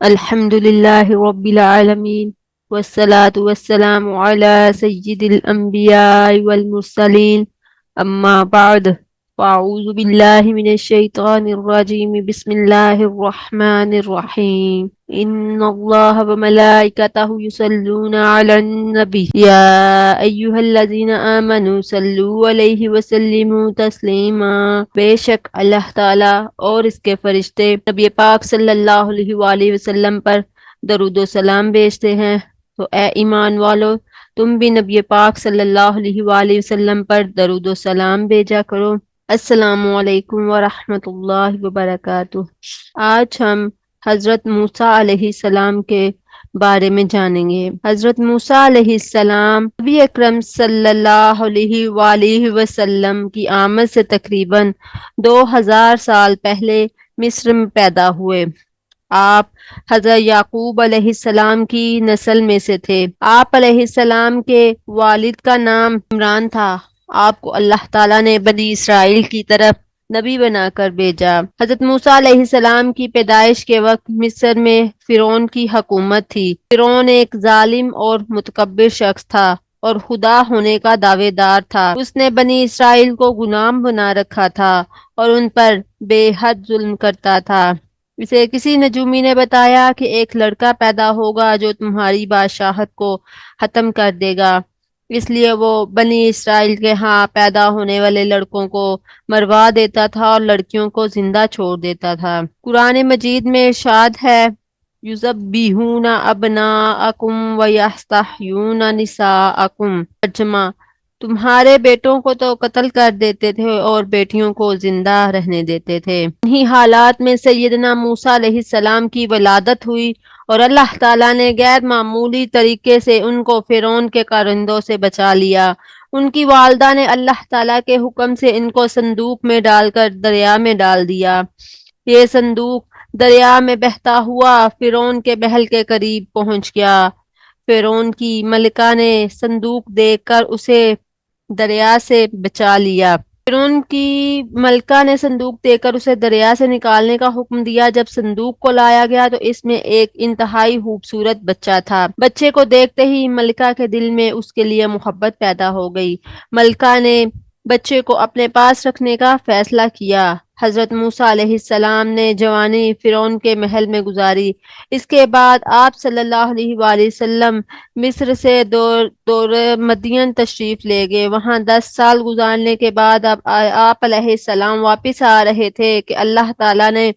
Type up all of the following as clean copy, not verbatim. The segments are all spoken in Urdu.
الحمد لله رب العالمين والصلاة والسلام على سيد الأنبياء والمرسلين أما بعد فأعوذ بالله من الشيطان الرجيم بسم الله الرحمن الرحيم إن الله وملائكته يصلون على النبي يا أيها الذين آمنوا صلوا عليه وسلموا تسلیما۔ بے شک اللہ تعالیٰ اور اس کے فرشتے نبی پاک صلی اللہ علیہ وآلہ وسلم پر درود و سلام بھیجتے ہیں، تو اے ایمان والو تم بھی نبی پاک صلی اللہ علیہ وآلہ وسلم پر درود و سلام بھیجا کرو۔ السلام علیکم ورحمۃ اللہ وبرکاتہ۔ آج ہم حضرت موسیٰ علیہ السلام کے بارے میں جانیں گے۔ حضرت موسیٰ علیہ السلام نبی اکرم صلی اللہ علیہ وآلہ وسلم کی آمد سے تقریباً 2000 سال پہلے مصر میں پیدا ہوئے۔ آپ حضرت یعقوب علیہ السلام کی نسل میں سے تھے۔ آپ علیہ السلام کے والد کا نام عمران تھا۔ آپ کو اللہ تعالیٰ نے بنی اسرائیل کی طرف نبی بنا کر بھیجا۔ حضرت موسیٰ علیہ السلام کی پیدائش کے وقت مصر میں فرعون کی حکومت تھی۔ فرعون ایک ظالم اور متکبر شخص تھا اور خدا ہونے کا دعوے دار تھا۔ اس نے بنی اسرائیل کو غلام بنا رکھا تھا اور ان پر بے حد ظلم کرتا تھا۔ اسے کسی نجومی نے بتایا کہ ایک لڑکا پیدا ہوگا جو تمہاری بادشاہت کو ختم کر دے گا، اس لیے وہ بنی اسرائیل کے ہاں پیدا ہونے والے لڑکوں کو مروا دیتا تھا اور لڑکیوں کو زندہ چھوڑ دیتا تھا۔ قرآن مجید میں ارشاد ہے یذبحون ابناءکم ویستحیون نساءکم، ترجمہ تمہارے بیٹوں کو تو قتل کر دیتے تھے اور بیٹیوں کو زندہ رہنے دیتے تھے۔ انہی حالات میں سیدنا موسیٰ علیہ السلام کی ولادت ہوئی اور اللہ تعالیٰ نے غیر معمولی طریقے سے ان کو فرعون کے کارندوں سے بچا لیا۔ ان کی والدہ نے اللہ تعالیٰ کے حکم سے ان کو صندوق میں ڈال کر دریا میں ڈال دیا۔ یہ صندوق دریا میں بہتا ہوا فرعون کے محل کے قریب پہنچ گیا۔ فرعون کی ملکہ نے صندوق دیکھ کر اسے دریا سے بچا لیا۔ فرعون کی ملکہ نے صندوق دے کر اسے دریا سے نکالنے کا حکم دیا۔ جب صندوق کو لایا گیا تو اس میں ایک انتہائی خوبصورت بچہ تھا۔ بچے کو دیکھتے ہی ملکہ کے دل میں اس کے لیے محبت پیدا ہو گئی۔ ملکہ نے بچے کو اپنے پاس رکھنے کا فیصلہ کیا۔ حضرت موسیٰ علیہ السلام نے جوانی فرعون کے محل میں گزاری۔ اس کے بعد آپ صلی اللہ علیہ وآلہ وسلم مصر سے دور مدین تشریف لے گئے۔ وہاں 10 سال گزارنے کے بعد اب آپ علیہ السلام واپس آ رہے تھے کہ اللہ تعالیٰ نے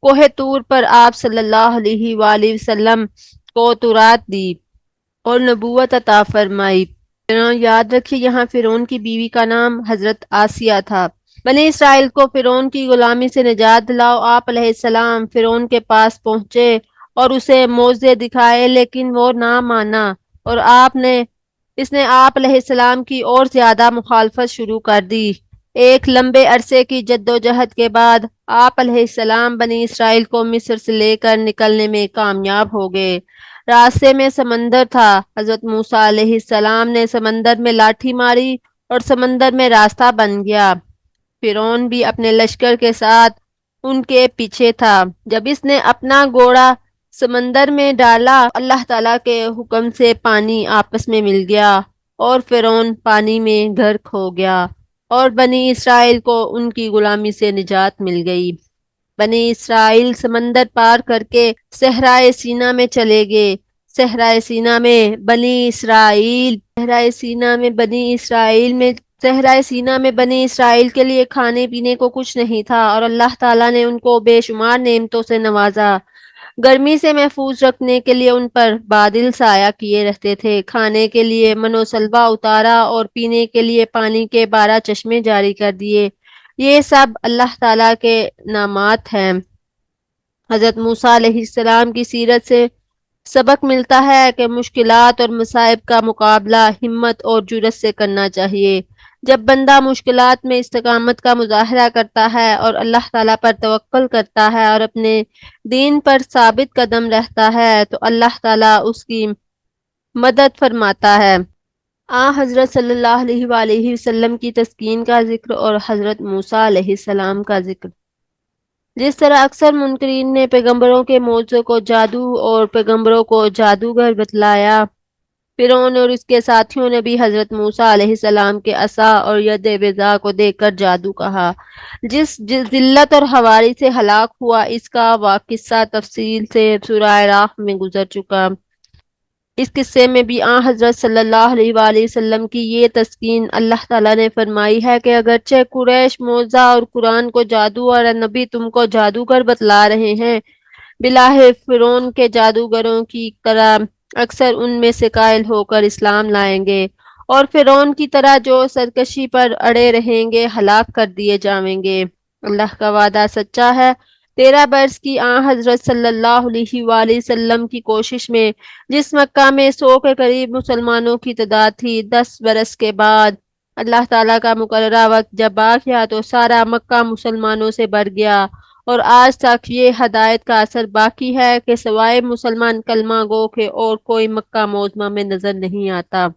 کوہ طور پر آپ صلی اللہ علیہ وآلہ وسلم کو تورات دی اور نبوت عطا فرمائی۔ یاد رکھیے یہاں فرعون کی بیوی کا نام حضرت آسیہ تھا۔ بنی اسرائیل کو فرعون کی غلامی سے نجات دلاؤ۔ آپ علیہ السلام فرعون کے پاس پہنچے اور اسے معجزے دکھائے لیکن وہ نہ مانا اور اس نے آپ علیہ السلام کی اور زیادہ مخالفت شروع کر دی۔ ایک لمبے عرصے کی جد و جہد کے بعد آپ علیہ السلام بنی اسرائیل کو مصر سے لے کر نکلنے میں کامیاب ہو گئے۔ راستے میں سمندر تھا۔ حضرت موسیٰ علیہ السلام نے سمندر میں لاٹھی ماری اور سمندر میں راستہ بن گیا۔ فرعون بھی اپنے لشکر کے ساتھ ان کے پیچھے تھا۔ جب اس نے اپنا گھوڑا سمندر میں ڈالا، اللہ تعالیٰ کے حکم سے پانی آپس میں مل گیا اور فرعون پانی میں غرق ہو گیا اور بنی اسرائیل کو ان کی غلامی سے نجات مل گئی۔ بنی اسرائیل سمندر پار کر کے صحرائے سینا میں چلے گئے۔ صحرائے سینا میں بنی اسرائیل کے لیے کھانے پینے کو کچھ نہیں تھا اور اللہ تعالیٰ نے ان کو بے شمار نعمتوں سے نوازا۔ گرمی سے محفوظ رکھنے کے لیے ان پر بادل سایہ کیے رہتے تھے، کھانے کے لیے من و سلوہ اتارا اور پینے کے لیے پانی کے 12 چشمے جاری کر دیے۔ یہ سب اللہ تعالیٰ کے انعامات ہیں۔ حضرت موسیٰ علیہ السلام کی سیرت سے سبق ملتا ہے کہ مشکلات اور مصائب کا مقابلہ ہمت اور جرأت سے کرنا چاہیے۔ جب بندہ مشکلات میں استقامت کا مظاہرہ کرتا ہے اور اللہ تعالیٰ پر توکل کرتا ہے اور اپنے دین پر ثابت قدم رہتا ہے تو اللہ تعالیٰ اس کی مدد فرماتا ہے۔ حضرت صلی اللہ علیہ وآلہ وسلم کی تسکین کا ذکر اور حضرت موسیٰ علیہ السلام کا ذکر۔ جس طرح اکثر منکرین نے پیغمبروں کے معجزوں کو جادو اور پیغمبروں کو جادوگر بتلایا، فرعون اور اس کے ساتھیوں نے بھی حضرت موسیٰ علیہ السلام کے عصا اور ید بیضاء کو دیکھ کر جادو کہا۔ جس ذلت اور ہواری سے ہلاک ہوا، اس کا قصہ تفصیل سے سورہ راہ میں گزر چکا۔ اس قصے میں بھی حضرت صلی اللہ علیہ وآلہ وسلم کی یہ تسکین اللہ تعالیٰ نے فرمائی ہے کہ اگرچہ قریش معجزہ اور قرآن کو جادو اور نبی تم کو جادوگر بتلا رہے ہیں، بلاہ فرعون کے جادوگروں کی طرح اکثر ان میں سے قائل ہو کر اسلام لائیں گے، اور فرعون کی طرح جو سرکشی پر اڑے رہیں گے ہلاک کر دیے جائیں گے۔ اللہ کا وعدہ سچا ہے۔ 13 برس کی حضرت صلی اللہ علیہ وآلہ وسلم کی کوشش میں جس مکہ میں 100 کے قریب مسلمانوں کی تعداد تھی، 10 برس کے بعد اللہ تعالیٰ کا مقررہ وقت جب آ گیا تو سارا مکہ مسلمانوں سے بھر گیا، اور آج تک یہ ہدایت کا اثر باقی ہے کہ سوائے مسلمان کلمہ گو کے اور کوئی مکہ معظمہ میں نظر نہیں آتا،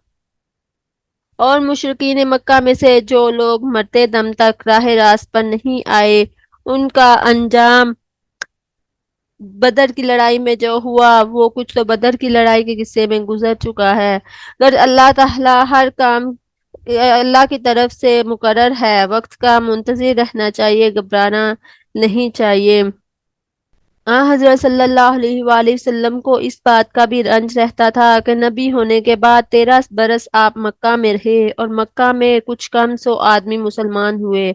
اور مشرکین مکہ میں سے جو لوگ مرتے دم تک راہ راست پر نہیں آئے، ان کا انجام بدر کی لڑائی میں جو ہوا وہ کچھ تو بدر کی لڑائی کے قصے میں گزر چکا ہے۔ اگر اللہ تعالیٰ ہر کام اللہ کی طرف سے مقرر ہے، وقت کا منتظر رہنا چاہیے، گھبرانا نہیں چاہیے۔ حضرت صلی اللہ علیہ وآلہ وسلم کو اس بات کا بھی رنج رہتا تھا کہ نبی ہونے کے بعد 13 برس آپ مکہ میں رہے اور مکہ میں کچھ کم 100 آدمی مسلمان ہوئے۔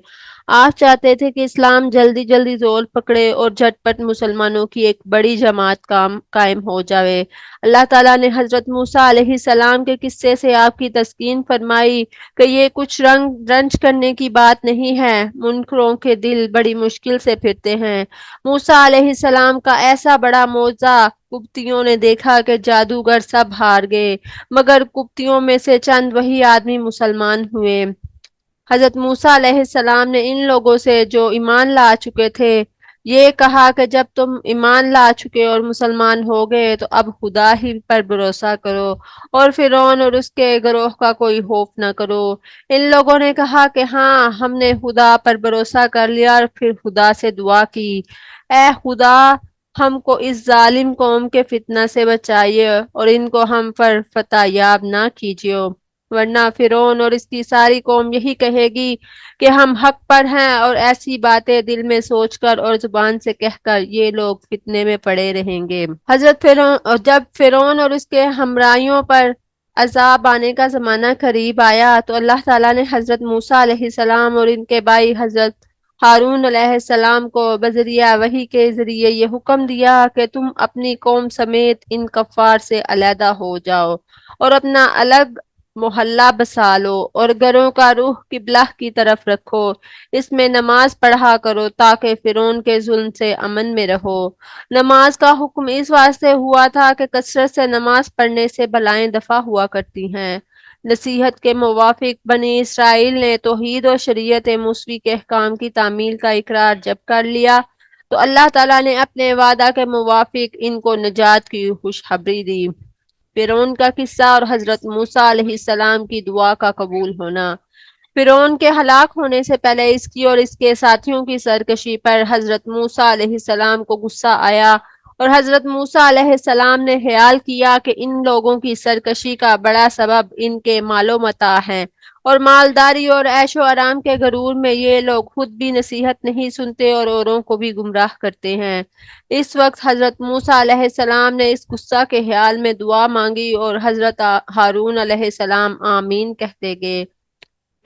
آپ چاہتے تھے کہ اسلام جلدی جلدی زور پکڑے اور جھٹ پٹ مسلمانوں کی ایک بڑی جماعت قائم ہو جائے۔ اللہ تعالیٰ نے حضرت موسیٰ علیہ السلام کے قصے سے آپ کی تسکین فرمائی کہ یہ کچھ رنج کرنے کی بات نہیں ہے، منکروں کے دل بڑی مشکل سے پھرتے ہیں۔ موسیٰ علیہ السلام کا ایسا بڑا معجزہ قبطیوں نے دیکھا کہ جادوگر سب ہار گئے، مگر قبطیوں میں سے چند وہی آدمی مسلمان ہوئے۔ حضرت موسیٰ علیہ السلام نے ان لوگوں سے جو ایمان لا چکے تھے یہ کہا کہ جب تم ایمان لا چکے اور مسلمان ہو گئے تو اب خدا ہی پر بھروسہ کرو، اور فرعون اور اس کے گروہ کا کوئی خوف نہ کرو۔ ان لوگوں نے کہا کہ ہاں، ہم نے خدا پر بھروسہ کر لیا، اور پھر خدا سے دعا کی، اے خدا، ہم کو اس ظالم قوم کے فتنہ سے بچائیے اور ان کو ہم پر فتح یاب نہ کیجیے، ورنہ فرعون اور اس کی ساری قوم یہی کہے گی کہ ہم حق پر ہیں، اور ایسی باتیں دل میں سوچ کر اور زبان سے کہہ کر یہ لوگ فتنے میں پڑے رہیں گے۔ جب فرعون اور اس کے ہمراہیوں پر عذاب آنے کا زمانہ قریب آیا تو اللہ تعالیٰ نے حضرت موسیٰ علیہ السلام اور ان کے بھائی حضرت ہارون علیہ السلام کو بذریعہ وحی کے ذریعے یہ حکم دیا کہ تم اپنی قوم سمیت ان کفار سے علیحدہ ہو جاؤ اور اپنا الگ محلہ بسا لو، اور گھروں کا رخ قبلہ کی طرف رکھو، اس میں نماز پڑھا کرو تاکہ فرعون کے ظلم سے امن میں رہو۔ نماز کا حکم اس واسطے ہوا تھا کہ کثرت سے نماز پڑھنے سے بلائیں دفع ہوا کرتی ہیں۔ نصیحت کے موافق بنی اسرائیل نے توحید اور شریعت موسوی کے احکام کی تعمیل کا اقرار جب کر لیا تو اللہ تعالیٰ نے اپنے وعدہ کے موافق ان کو نجات کی خوشخبری دی۔ فرعون کا قصہ اور حضرت موسیٰ علیہ السلام کی دعا کا قبول ہونا۔ فرعون کے ہلاک ہونے سے پہلے اس کی اور اس کے ساتھیوں کی سرکشی پر حضرت موسیٰ علیہ السلام کو غصہ آیا، اور حضرت موسیٰ علیہ السلام نے خیال کیا کہ ان لوگوں کی سرکشی کا بڑا سبب ان کے مال و متاع ہیں، اور مالداری اور عیش و آرام کے غرور میں یہ لوگ خود بھی نصیحت نہیں سنتے اور اوروں کو بھی گمراہ کرتے ہیں۔ اس وقت حضرت موسیٰ علیہ السلام نے اس غصہ کے خیال میں دعا مانگی اور حضرت ہارون علیہ السلام آمین کہتے گئے۔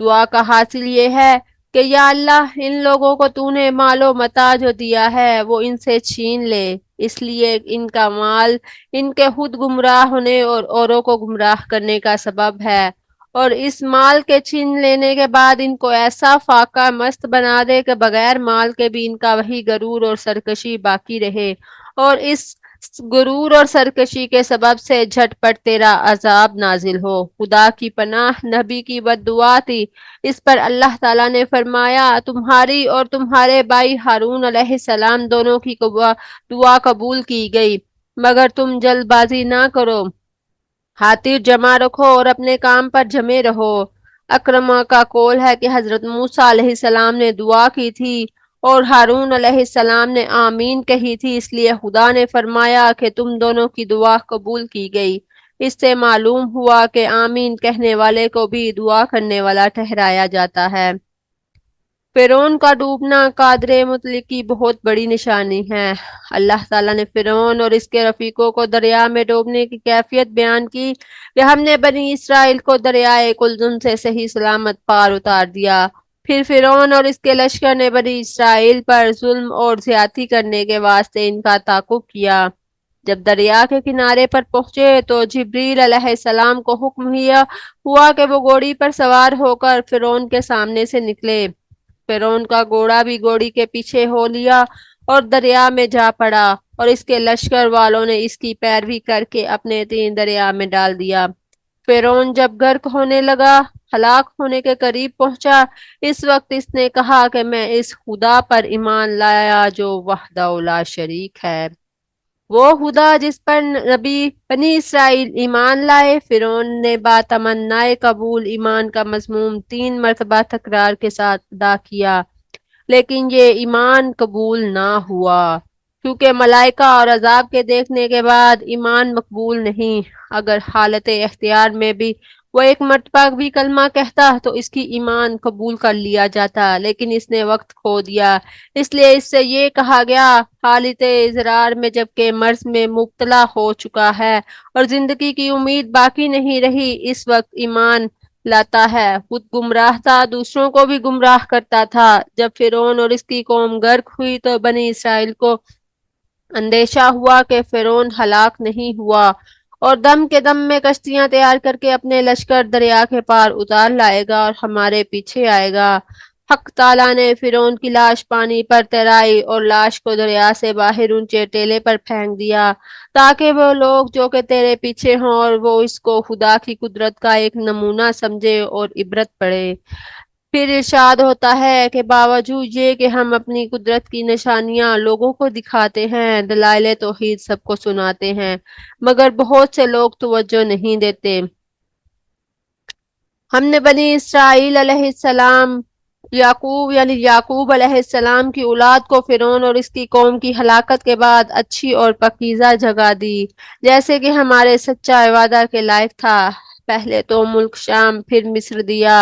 دعا کا حاصل یہ ہے کہ یا اللہ، ان لوگوں کو تو نے مال و متاع جو دیا ہے وہ ان سے چھین لے، اس لیے ان کا مال ان کے خود گمراہ ہونے اور اوروں کو گمراہ کرنے کا سبب ہے، اور اس مال کے چھین لینے کے بعد ان کو ایسا فاقہ مست بنا دے کہ بغیر مال کے بھی ان کا وہی غرور اور سرکشی باقی رہے، اور اس غرور اور سرکشی کے سبب سے جھٹ پٹ تیرا عذاب نازل ہو۔ خدا کی پناہ نبی کی بد دعا تھی۔ اس پر اللہ تعالیٰ نے فرمایا، تمہاری اور تمہارے بھائی ہارون علیہ السلام دونوں کی دعا قبول کی گئی، مگر تم جلد بازی نہ کرو، خاطر جمع رکھو اور اپنے کام پر جمے رہو۔ اکرمہ کا قول ہے کہ حضرت موسیٰ علیہ السلام نے دعا کی تھی اور ہارون علیہ السلام نے آمین کہی تھی، اس لیے خدا نے فرمایا کہ تم دونوں کی دعا قبول کی گئی۔ اس سے معلوم ہوا کہ آمین کہنے والے کو بھی دعا کرنے والا ٹھہرایا جاتا ہے۔ فرعون کا ڈوبنا قادر مطلق کی بہت بڑی نشانی ہے۔ اللہ تعالیٰ نے فرعون اور اس کے رفیقوں کو دریا میں ڈوبنے کی کیفیت بیان کی کہ ہم نے بنی اسرائیل کو دریائے کلزم سے صحیح سلامت پار اتار دیا۔ پھر فرعون اور اس کے لشکر نے بنی اسرائیل پر ظلم اور زیادتی کرنے کے واسطے ان کا تعاقب کیا۔ جب دریا کے کنارے پر پہنچے تو جبریل علیہ السلام کو حکم ہوا کہ وہ گھوڑی پر سوار ہو کر فرعون کے سامنے سے نکلے۔ فرعون کا گھوڑا بھی گھوڑی کے پیچھے ہو لیا اور دریا میں جا پڑا، اور اس کے لشکر والوں نے اس کی پیروی کر کے اپنے تین دریا میں ڈال دیا۔ فرعون جب غرق ہونے لگا، ہلاک ہونے کے قریب پہنچا، اس وقت اس نے کہا کہ میں اس خدا پر ایمان لایا جو وحدہ لا شریک ہے، وہ خدا جس پر نبی بنی اسرائیل ایمان لائے۔ فرعون نے باتمنائے قبول ایمان کا مضمون 3 مرتبہ تکرار کے ساتھ ادا کیا، لیکن یہ ایمان قبول نہ ہوا، کیونکہ ملائکہ اور عذاب کے دیکھنے کے بعد ایمان مقبول نہیں۔ اگر حالت اختیار میں بھی وہ ایک مرتبہ بھی کلمہ کہتا تو اس کی ایمان قبول کر لیا جاتا، لیکن اس نے وقت کھو دیا، اس لیے اس سے یہ کہا گیا حالت اضرار میں جبکہ مرض میں مبتلا ہو چکا ہے اور زندگی کی امید باقی نہیں رہی، اس وقت ایمان لاتا ہے۔ خود گمراہ تھا، دوسروں کو بھی گمراہ کرتا تھا۔ جب فرعون اور اس کی قوم غرق ہوئی تو بنی اسرائیل کو اندیشہ ہوا کہ فرعون ہلاک نہیں ہوا اور دم کے دم میں کشتیاں تیار کر کے اپنے لشکر دریا کے پار اتار لائے گا اور ہمارے پیچھے آئے گا۔ حق تعالیٰ نے فرعون کی لاش پانی پر تیرائی اور لاش کو دریا سے باہر اونچے ٹیلے پر پھینک دیا، تاکہ وہ لوگ جو کہ تیرے پیچھے ہوں اور وہ اس کو خدا کی قدرت کا ایک نمونہ سمجھے اور عبرت پڑے۔ پھر ارشاد ہوتا ہے کہ باوجود یہ کہ ہم اپنی قدرت کی نشانیاں لوگوں کو دکھاتے ہیں، دلائل توحید سب کو سناتے ہیں، مگر بہت سے لوگ توجہ نہیں دیتے۔ ہم نے بنی اسرائیل علیہ السلام یعقوب علیہ السلام کی اولاد کو فرعون اور اس کی قوم کی ہلاکت کے بعد اچھی اور پاکیزہ جگہ دی، جیسے کہ ہمارے سچا وعدہ کے لائق تھا۔ پہلے تو ملک شام، پھر مصر دیا،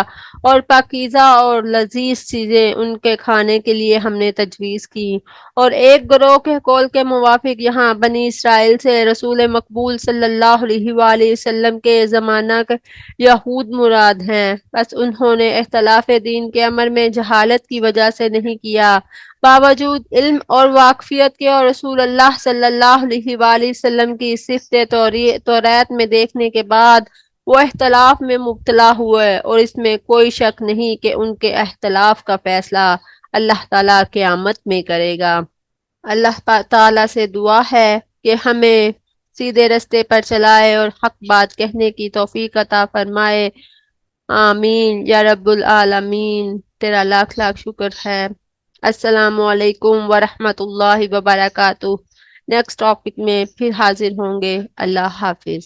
اور پاکیزہ اور لذیذ چیزیں ان کے کھانے کے لیے ہم نے تجویز کی۔ اور ایک گروہ کے قول کے موافق یہاں بنی اسرائیل سے رسول مقبول صلی اللہ علیہ وآلہ وسلم کے زمانہ کے یہود مراد ہیں، بس انہوں نے اختلاف دین کے امر میں جہالت کی وجہ سے نہیں کیا۔ باوجود علم اور واقفیت کے اور رسول اللہ صلی اللہ علیہ وآلہ وسلم کی صفت توریت میں دیکھنے کے بعد وہ اختلاف میں مبتلا ہوئے، اور اس میں کوئی شک نہیں کہ ان کے اختلاف کا فیصلہ اللہ تعالیٰ قیامت میں کرے گا۔ اللہ تعالیٰ سے دعا ہے کہ ہمیں سیدھے رستے پر چلائے اور حق بات کہنے کی توفیق عطا فرمائے۔ آمین یا رب العالمین۔ تیرا لاکھ لاکھ شکر ہے۔ السلام علیکم ورحمۃ اللہ وبرکاتہ۔ نیکسٹ ٹاپک میں پھر حاضر ہوں گے۔ اللہ حافظ۔